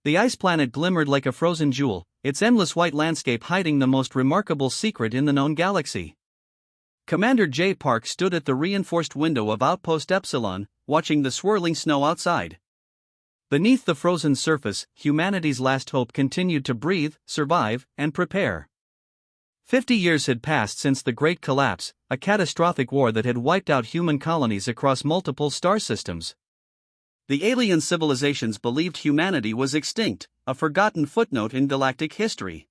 The ice planet glimmered like a frozen jewel, its endless white landscape hiding the most remarkable secret in the known galaxy. Commander J. Park stood at the reinforced window of Outpost Epsilon, watching the swirling snow outside. Beneath the frozen surface, humanity's last hope continued to breathe, survive, and prepare. 50 years had passed since the Great Collapse, a catastrophic war that had wiped out human colonies across multiple star systems. The alien civilizations believed humanity was extinct, a forgotten footnote in galactic history.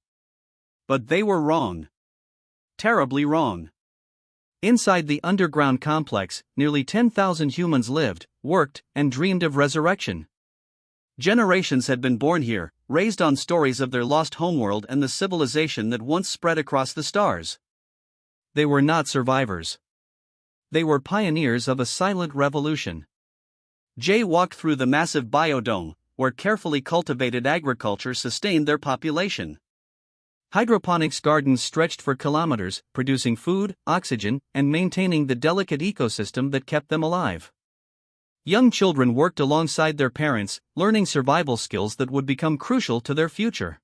But they were wrong. Terribly wrong. Inside the underground complex, nearly 10,000 humans lived, worked, and dreamed of resurrection. Generations had been born here, raised on stories of their lost homeworld and the civilization that once spread across the stars. They were not survivors. They were pioneers of a silent revolution. Jay walked through the massive biodome, where carefully cultivated agriculture sustained their population. Hydroponics gardens stretched for kilometers, producing food, oxygen, and maintaining the delicate ecosystem that kept them alive. Young children worked alongside their parents, learning survival skills that would become crucial to their future.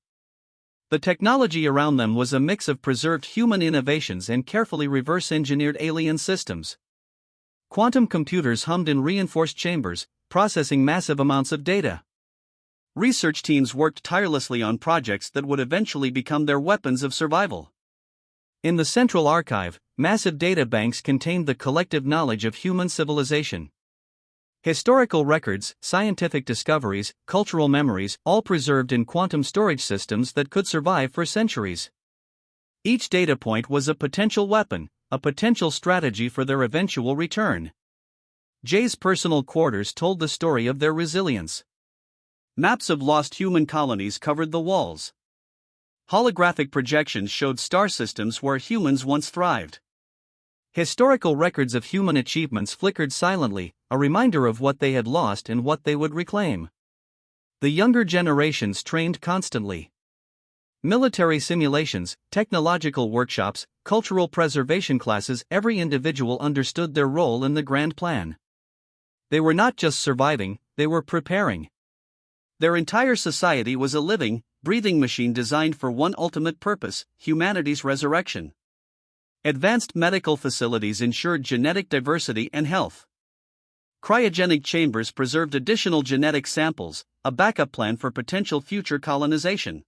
The technology around them was a mix of preserved human innovations and carefully reverse-engineered alien systems. Quantum computers hummed in reinforced chambers, processing massive amounts of data. Research teams worked tirelessly on projects that would eventually become their weapons of survival. In the central archive, massive data banks contained the collective knowledge of human civilization. Historical records, scientific discoveries, cultural memories, all preserved in quantum storage systems that could survive for centuries. Each data point was a potential weapon, a potential strategy for their eventual return. Jay's personal quarters told the story of their resilience. Maps of lost human colonies covered the walls. Holographic projections showed star systems where humans once thrived. Historical records of human achievements flickered silently, a reminder of what they had lost and what they would reclaim. The younger generations trained constantly. Military simulations, technological workshops, cultural preservation classes, every individual understood their role in the grand plan. They were not just surviving, they were preparing. Their entire society was a living, breathing machine designed for one ultimate purpose: humanity's resurrection. Advanced medical facilities ensured genetic diversity and health. Cryogenic chambers preserved additional genetic samples, a backup plan for potential future colonization.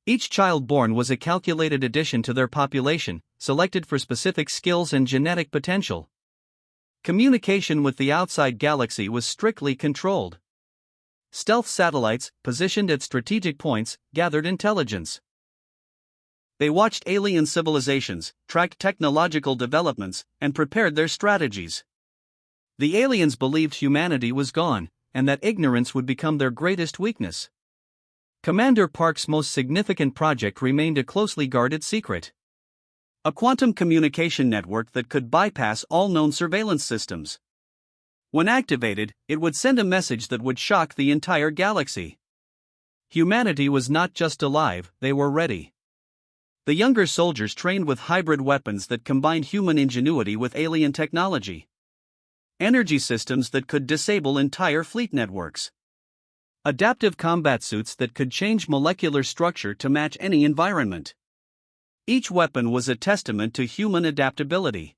Each child born was a calculated addition to their population, selected for specific skills and genetic potential. Communication with the outside galaxy was strictly controlled. Stealth satellites, positioned at strategic points, gathered intelligence. They watched alien civilizations, tracked technological developments, and prepared their strategies. The aliens believed humanity was gone, and that ignorance would become their greatest weakness. Commander Park's most significant project remained a closely guarded secret. A quantum communication network that could bypass all known surveillance systems. When activated, it would send a message that would shock the entire galaxy. Humanity was not just alive, they were ready. The younger soldiers trained with hybrid weapons that combined human ingenuity with alien technology. Energy systems that could disable entire fleet networks. Adaptive combat suits that could change molecular structure to match any environment. Each weapon was a testament to human adaptability.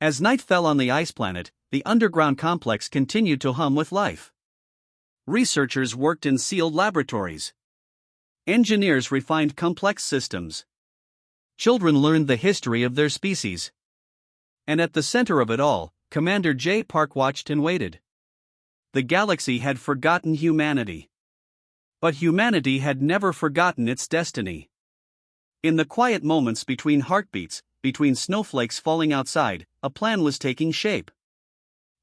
As night fell on the ice planet, the underground complex continued to hum with life. Researchers worked in sealed laboratories. Engineers refined complex systems. Children learned the history of their species. And at the center of it all, Commander J. Park watched and waited. The galaxy had forgotten humanity. But humanity had never forgotten its destiny. In the quiet moments between heartbeats, between snowflakes falling outside, a plan was taking shape.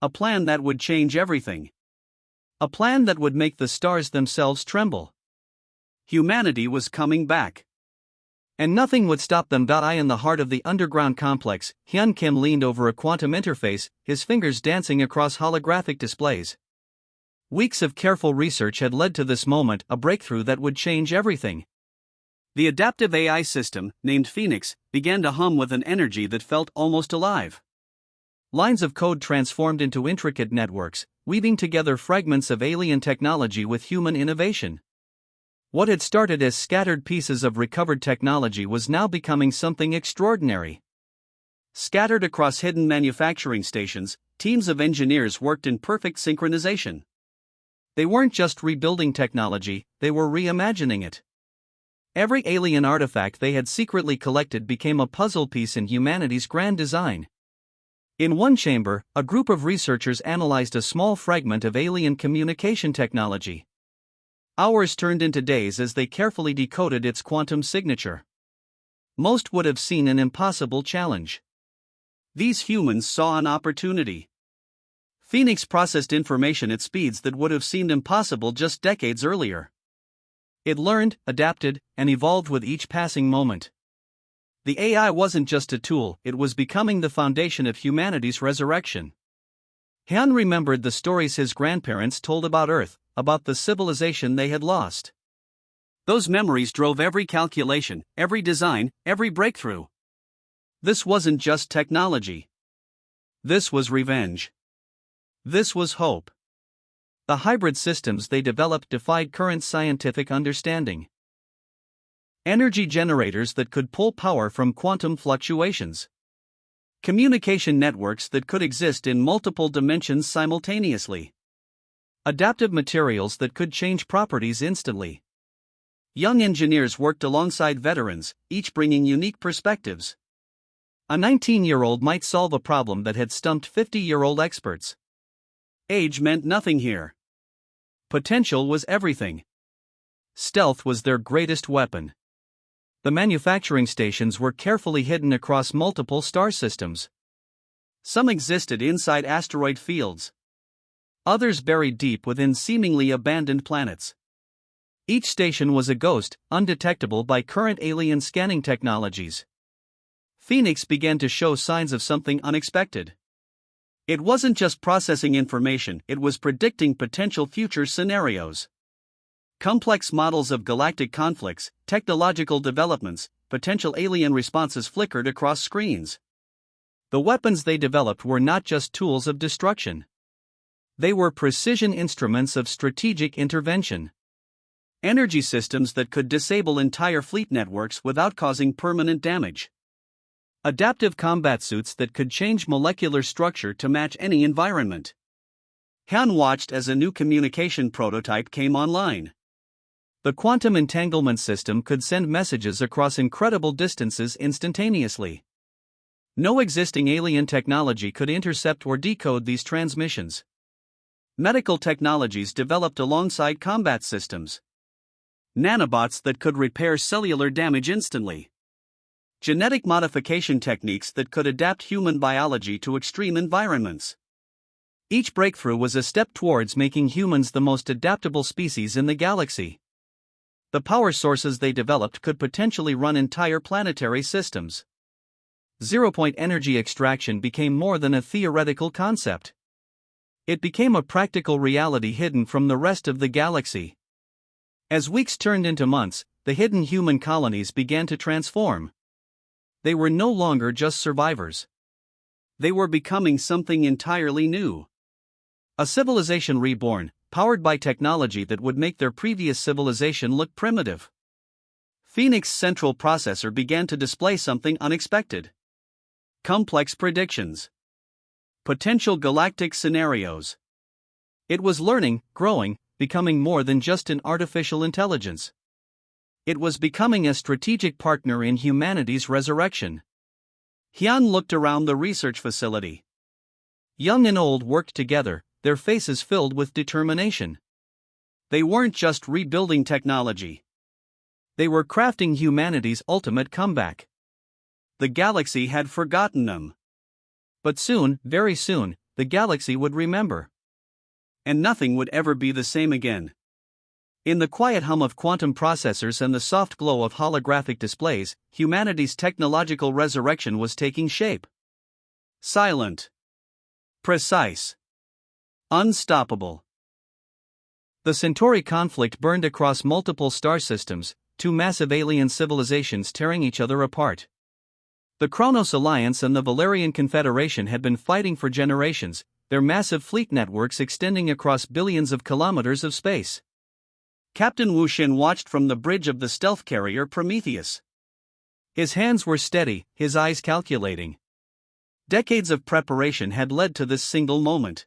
A plan that would change everything. A plan that would make the stars themselves tremble. Humanity was coming back. And nothing would stop them. In the heart of the underground complex, Hyun Kim leaned over a quantum interface, his fingers dancing across holographic displays. Weeks of careful research had led to this moment, a breakthrough that would change everything. The adaptive AI system, named Phoenix, began to hum with an energy that felt almost alive. Lines of code transformed into intricate networks, weaving together fragments of alien technology with human innovation. What had started as scattered pieces of recovered technology was now becoming something extraordinary. Scattered across hidden manufacturing stations, teams of engineers worked in perfect synchronization. They weren't just rebuilding technology, they were reimagining it. Every alien artifact they had secretly collected became a puzzle piece in humanity's grand design. In one chamber, a group of researchers analyzed a small fragment of alien communication technology. Hours turned into days as they carefully decoded its quantum signature. Most would have seen an impossible challenge. These humans saw an opportunity. Phoenix processed information at speeds that would have seemed impossible just decades earlier. It learned, adapted, and evolved with each passing moment. The AI wasn't just a tool, it was becoming the foundation of humanity's resurrection. Hyun remembered the stories his grandparents told about Earth, about the civilization they had lost. Those memories drove every calculation, every design, every breakthrough. This wasn't just technology. This was revenge. This was hope. The hybrid systems they developed defied current scientific understanding. Energy generators that could pull power from quantum fluctuations. Communication networks that could exist in multiple dimensions simultaneously. Adaptive materials that could change properties instantly. Young engineers worked alongside veterans, each bringing unique perspectives. A 19-year-old might solve a problem that had stumped 50-year-old experts. Age meant nothing here. Potential was everything. Stealth was their greatest weapon. The manufacturing stations were carefully hidden across multiple star systems. Some existed inside asteroid fields. Others buried deep within seemingly abandoned planets. Each station was a ghost, undetectable by current alien scanning technologies. Phoenix began to show signs of something unexpected. It wasn't just processing information, it was predicting potential future scenarios. Complex models of galactic conflicts, technological developments, potential alien responses flickered across screens. The weapons they developed were not just tools of destruction. They were precision instruments of strategic intervention. Energy systems that could disable entire fleet networks without causing permanent damage. Adaptive combat suits that could change molecular structure to match any environment. Han watched as a new communication prototype came online. The quantum entanglement system could send messages across incredible distances instantaneously. No existing alien technology could intercept or decode these transmissions. Medical technologies developed alongside combat systems. Nanobots that could repair cellular damage instantly. Genetic modification techniques that could adapt human biology to extreme environments. Each breakthrough was a step towards making humans the most adaptable species in the galaxy. The power sources they developed could potentially run entire planetary systems. Zero-point energy extraction became more than a theoretical concept. It became a practical reality hidden from the rest of the galaxy. As weeks turned into months, the hidden human colonies began to transform. They were no longer just survivors. They were becoming something entirely new. A civilization reborn, powered by technology that would make their previous civilization look primitive. Phoenix's central processor began to display something unexpected. Complex predictions. Potential galactic scenarios. It was learning, growing, becoming more than just an artificial intelligence. It was becoming a strategic partner in humanity's resurrection. Hyun looked around the research facility. Young and old worked together, their faces filled with determination. They weren't just rebuilding technology. They were crafting humanity's ultimate comeback. The galaxy had forgotten them. But soon, very soon, the galaxy would remember. And nothing would ever be the same again. In the quiet hum of quantum processors and the soft glow of holographic displays, humanity's technological resurrection was taking shape. Silent. Precise. Unstoppable. The Centauri conflict burned across multiple star systems, two massive alien civilizations tearing each other apart. The Kronos Alliance and the Valerian Confederation had been fighting for generations, their massive fleet networks extending across billions of kilometers of space. Captain Wu Xin watched from the bridge of the stealth carrier Prometheus. His hands were steady, his eyes calculating. Decades of preparation had led to this single moment.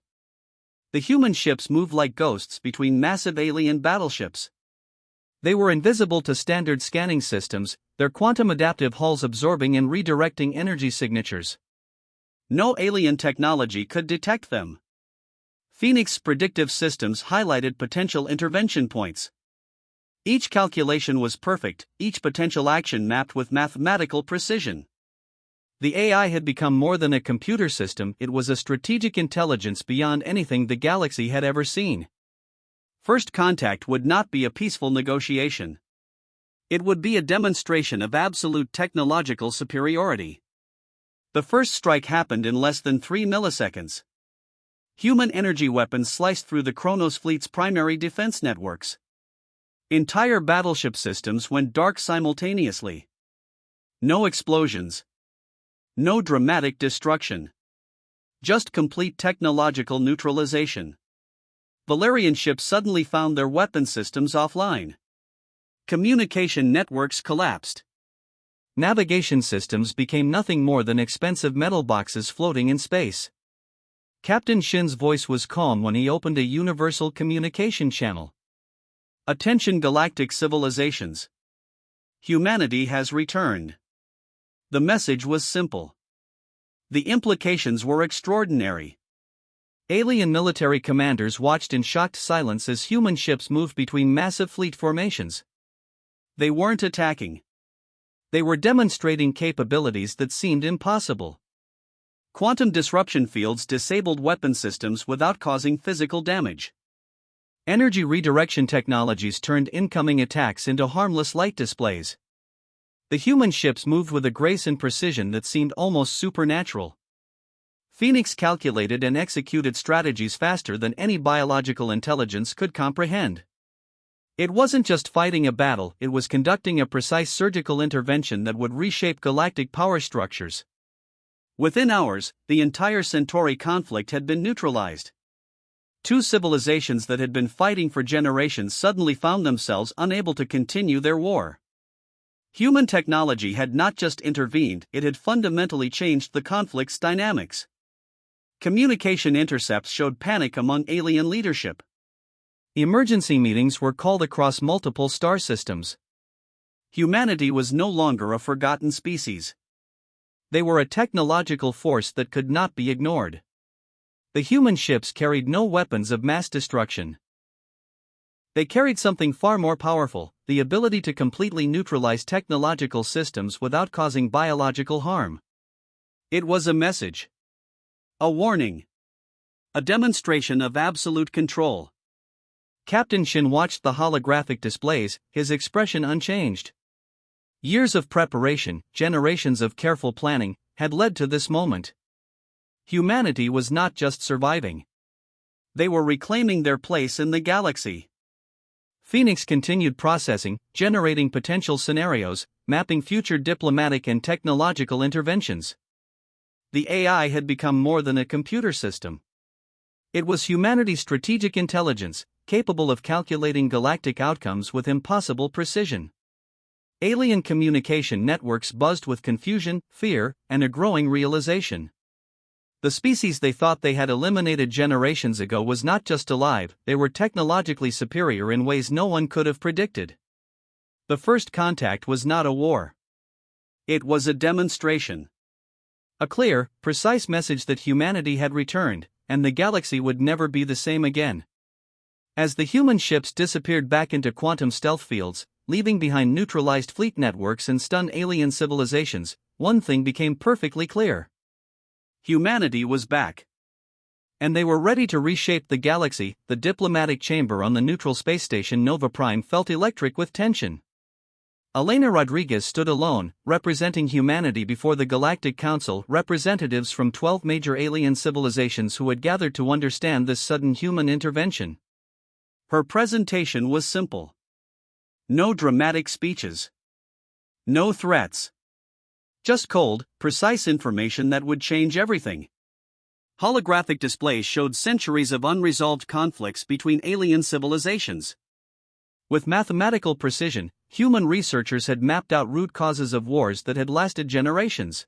The human ships moved like ghosts between massive alien battleships. They were invisible to standard scanning systems, their quantum-adaptive hulls absorbing and redirecting energy signatures. No alien technology could detect them. Phoenix's predictive systems highlighted potential intervention points. Each calculation was perfect, each potential action mapped with mathematical precision. The AI had become more than a computer system, it was a strategic intelligence beyond anything the galaxy had ever seen. First contact would not be a peaceful negotiation. It would be a demonstration of absolute technological superiority. The first strike happened in less than 3 milliseconds. Human energy weapons sliced through the Kronos fleet's primary defense networks. Entire battleship systems went dark simultaneously. No explosions. No dramatic destruction. Just complete technological neutralization. Valerian ships suddenly found their weapon systems offline. Communication networks collapsed. Navigation systems became nothing more than expensive metal boxes floating in space. Captain Shin's voice was calm when he opened a universal communication channel. Attention galactic civilizations. Humanity has returned. The message was simple. The implications were extraordinary. Alien military commanders watched in shocked silence as human ships moved between massive fleet formations. They weren't attacking. They were demonstrating capabilities that seemed impossible. Quantum disruption fields disabled weapon systems without causing physical damage. Energy redirection technologies turned incoming attacks into harmless light displays. The human ships moved with a grace and precision that seemed almost supernatural. Phoenix calculated and executed strategies faster than any biological intelligence could comprehend. It wasn't just fighting a battle, it was conducting a precise surgical intervention that would reshape galactic power structures. Within hours, the entire Centauri conflict had been neutralized. Two civilizations that had been fighting for generations suddenly found themselves unable to continue their war. Human technology had not just intervened, it had fundamentally changed the conflict's dynamics. Communication intercepts showed panic among alien leadership. Emergency meetings were called across multiple star systems. Humanity was no longer a forgotten species. They were a technological force that could not be ignored. The human ships carried no weapons of mass destruction. They carried something far more powerful, the ability to completely neutralize technological systems without causing biological harm. It was a message. A warning. A demonstration of absolute control. Captain Shin watched the holographic displays, his expression unchanged. Years of preparation, generations of careful planning, had led to this moment. Humanity was not just surviving. They were reclaiming their place in the galaxy. Phoenix continued processing, generating potential scenarios, mapping future diplomatic and technological interventions. The AI had become more than a computer system. It was humanity's strategic intelligence, capable of calculating galactic outcomes with impossible precision. Alien communication networks buzzed with confusion, fear, and a growing realization. The species they thought they had eliminated generations ago was not just alive, they were technologically superior in ways no one could have predicted. The first contact was not a war. It was a demonstration. A clear, precise message that humanity had returned, and the galaxy would never be the same again. As the human ships disappeared back into quantum stealth fields, leaving behind neutralized fleet networks and stunned alien civilizations, one thing became perfectly clear. Humanity was back. And they were ready to reshape the galaxy. The diplomatic chamber on the neutral space station Nova Prime felt electric with tension. Elena Rodriguez stood alone, representing humanity before the Galactic Council, representatives from 12 major alien civilizations who had gathered to understand this sudden human intervention. Her presentation was simple. No dramatic speeches. No threats. Just cold, precise information that would change everything. Holographic displays showed centuries of unresolved conflicts between alien civilizations. With mathematical precision, human researchers had mapped out root causes of wars that had lasted generations.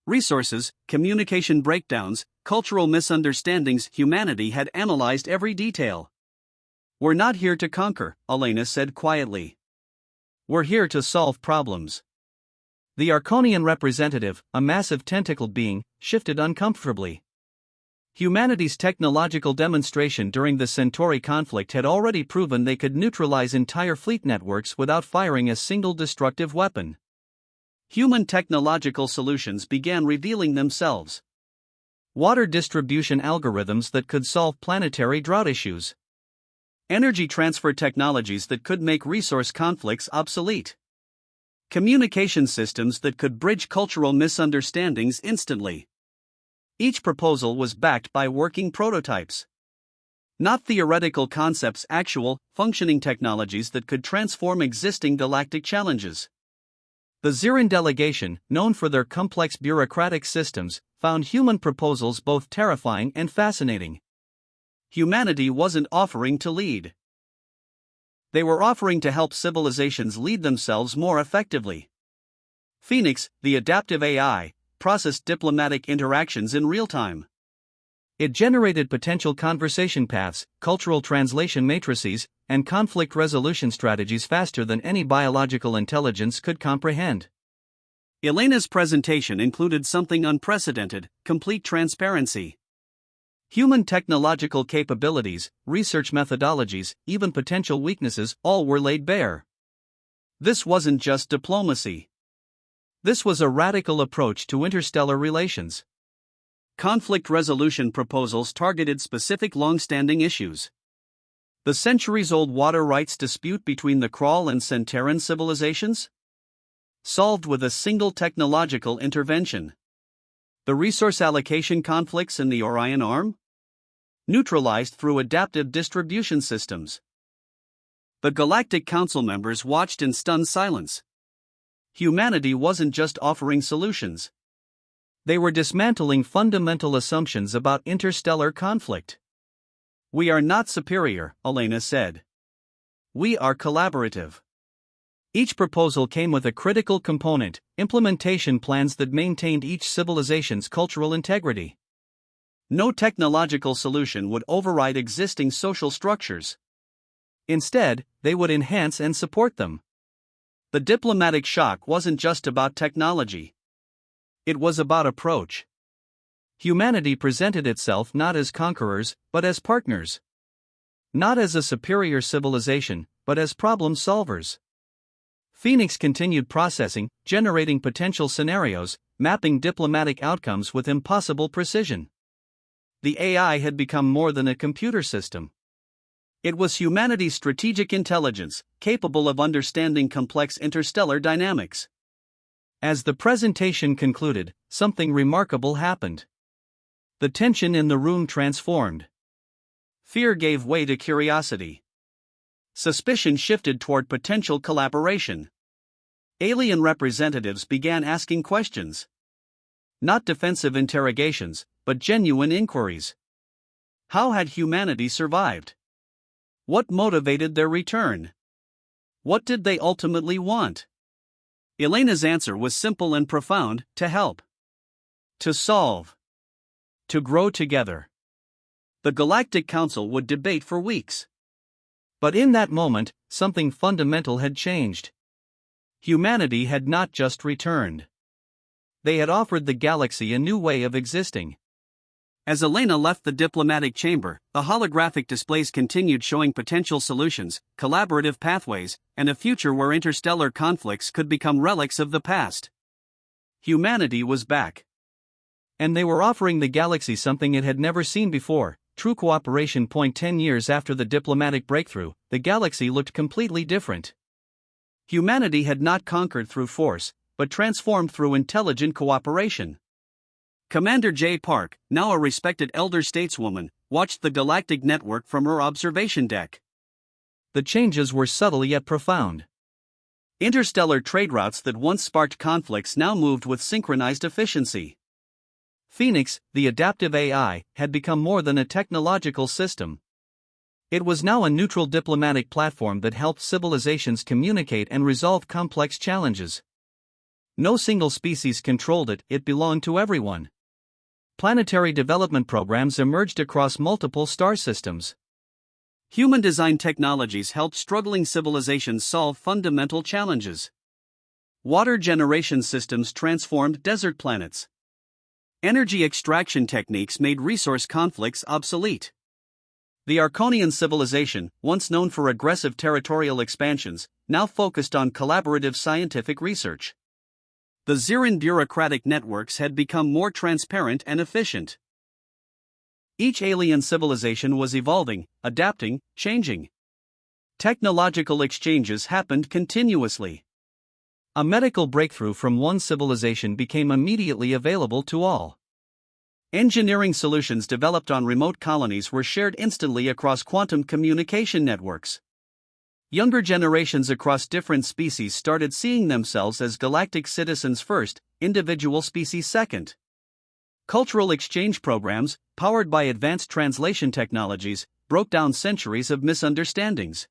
Resources, communication breakdowns, cultural misunderstandings, humanity had analyzed every detail. "We're not here to conquer," Elena said quietly. "We're here to solve problems." The Arconian representative, a massive tentacled being, shifted uncomfortably. Humanity's technological demonstration during the Centauri conflict had already proven they could neutralize entire fleet networks without firing a single destructive weapon. Human technological solutions began revealing themselves. Water distribution algorithms that could solve planetary drought issues. Energy transfer technologies that could make resource conflicts obsolete. Communication systems that could bridge cultural misunderstandings instantly. Each proposal was backed by working prototypes. Not theoretical concepts, actual, functioning technologies that could transform existing galactic challenges. The Zirin delegation, known for their complex bureaucratic systems, found human proposals both terrifying and fascinating. Humanity wasn't offering to lead. They were offering to help civilizations lead themselves more effectively. Phoenix, the adaptive AI, processed diplomatic interactions in real time. It generated potential conversation paths, cultural translation matrices, and conflict resolution strategies faster than any biological intelligence could comprehend. Elena's presentation included something unprecedented: complete transparency. Human technological capabilities, research methodologies, even potential weaknesses, all were laid bare. This wasn't just diplomacy. This was a radical approach to interstellar relations. Conflict resolution proposals targeted specific long-standing issues. The centuries-old water rights dispute between the Krull and Centauran civilizations? Solved with a single technological intervention. The resource allocation conflicts in the Orion Arm? Neutralized through adaptive distribution systems. The Galactic Council members watched in stunned silence. Humanity wasn't just offering solutions. They were dismantling fundamental assumptions about interstellar conflict. "We are not superior," Elena said. "We are collaborative." Each proposal came with a critical component: implementation plans that maintained each civilization's cultural integrity. No technological solution would override existing social structures. Instead, they would enhance and support them. The diplomatic shock wasn't just about technology. It was about approach. Humanity presented itself not as conquerors, but as partners. Not as a superior civilization, but as problem solvers. Phoenix continued processing, generating potential scenarios, mapping diplomatic outcomes with impossible precision. The AI had become more than a computer system. It was humanity's strategic intelligence, capable of understanding complex interstellar dynamics. As the presentation concluded, something remarkable happened. The tension in the room transformed. Fear gave way to curiosity. Suspicion shifted toward potential collaboration. Alien representatives began asking questions. Not defensive interrogations, but genuine inquiries. How had humanity survived? What motivated their return? What did they ultimately want? Elena's answer was simple and profound: to help. To solve. To grow together. The Galactic Council would debate for weeks. But in that moment, something fundamental had changed. Humanity had not just returned. They had offered the galaxy a new way of existing. As Elena left the diplomatic chamber, the holographic displays continued showing potential solutions, collaborative pathways, and a future where interstellar conflicts could become relics of the past. Humanity was back. And they were offering the galaxy something it had never seen before: true cooperation. 10 years after the diplomatic breakthrough, the galaxy looked completely different. Humanity had not conquered through force, but transformed through intelligent cooperation. Commander J. Park, now a respected elder stateswoman, watched the galactic network from her observation deck. The changes were subtle yet profound. Interstellar trade routes that once sparked conflicts now moved with synchronized efficiency. Phoenix, the adaptive AI, had become more than a technological system. It was now a neutral diplomatic platform that helped civilizations communicate and resolve complex challenges. No single species controlled it, it belonged to everyone. Planetary development programs emerged across multiple star systems. Human-designed technologies helped struggling civilizations solve fundamental challenges. Water generation systems transformed desert planets. Energy extraction techniques made resource conflicts obsolete. The Arconian civilization, once known for aggressive territorial expansions, now focused on collaborative scientific research. The Xeran bureaucratic networks had become more transparent and efficient. Each alien civilization was evolving, adapting, changing. Technological exchanges happened continuously. A medical breakthrough from one civilization became immediately available to all. Engineering solutions developed on remote colonies were shared instantly across quantum communication networks. Younger generations across different species started seeing themselves as galactic citizens first, individual species second. Cultural exchange programs, powered by advanced translation technologies, broke down centuries of misunderstandings.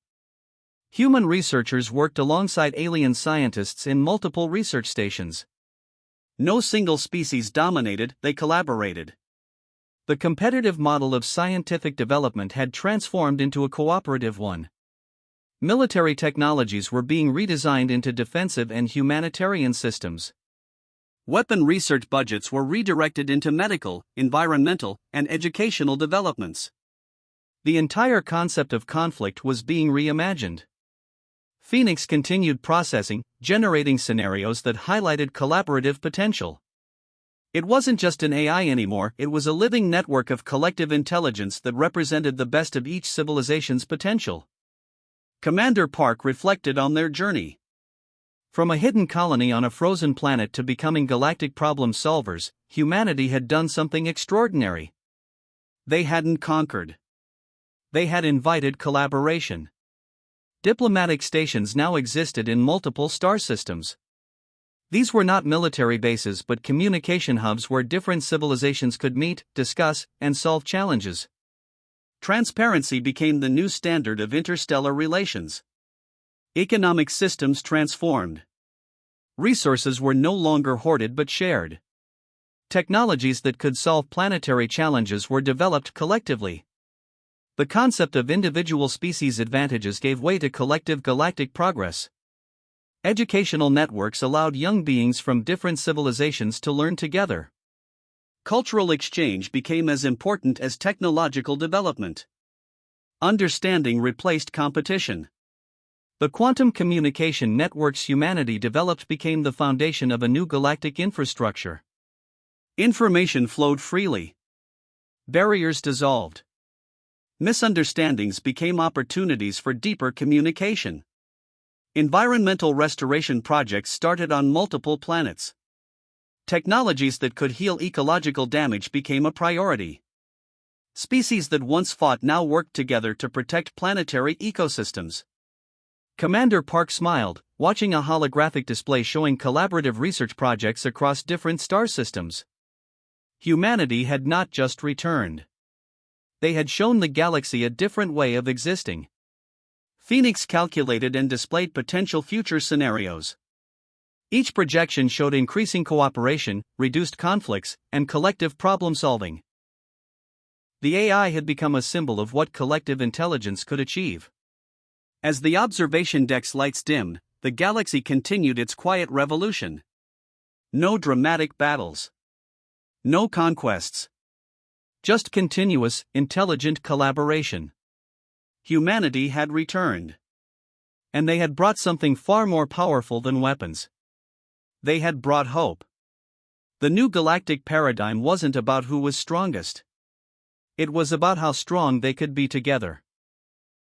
Human researchers worked alongside alien scientists in multiple research stations. No single species dominated, they collaborated. The competitive model of scientific development had transformed into a cooperative one. Military technologies were being redesigned into defensive and humanitarian systems. Weapon research budgets were redirected into medical, environmental, and educational developments. The entire concept of conflict was being reimagined. Phoenix continued processing, generating scenarios that highlighted collaborative potential. It wasn't just an AI anymore, it was a living network of collective intelligence that represented the best of each civilization's potential. Commander Park reflected on their journey. From a hidden colony on a frozen planet to becoming galactic problem solvers, humanity had done something extraordinary. They hadn't conquered. They had invited collaboration. Diplomatic stations now existed in multiple star systems. These were not military bases but communication hubs where different civilizations could meet, discuss, and solve challenges. Transparency became the new standard of interstellar relations. Economic systems transformed. Resources were no longer hoarded but shared. Technologies that could solve planetary challenges were developed collectively. The concept of individual species advantages gave way to collective galactic progress. Educational networks allowed young beings from different civilizations to learn together. Cultural exchange became as important as technological development. Understanding replaced competition. The quantum communication networks humanity developed became the foundation of a new galactic infrastructure. Information flowed freely. Barriers dissolved. Misunderstandings became opportunities for deeper communication. Environmental restoration projects started on multiple planets. Technologies that could heal ecological damage became a priority. Species that once fought now worked together to protect planetary ecosystems. Commander Park smiled, watching a holographic display showing collaborative research projects across different star systems. Humanity had not just returned. They had shown the galaxy a different way of existing. Phoenix calculated and displayed potential future scenarios. Each projection showed increasing cooperation, reduced conflicts, and collective problem-solving. The AI had become a symbol of what collective intelligence could achieve. As the observation deck's lights dimmed, the galaxy continued its quiet revolution. No dramatic battles. No conquests. Just continuous, intelligent collaboration. Humanity had returned. And they had brought something far more powerful than weapons. They had brought hope. The new galactic paradigm wasn't about who was strongest. It was about how strong they could be together.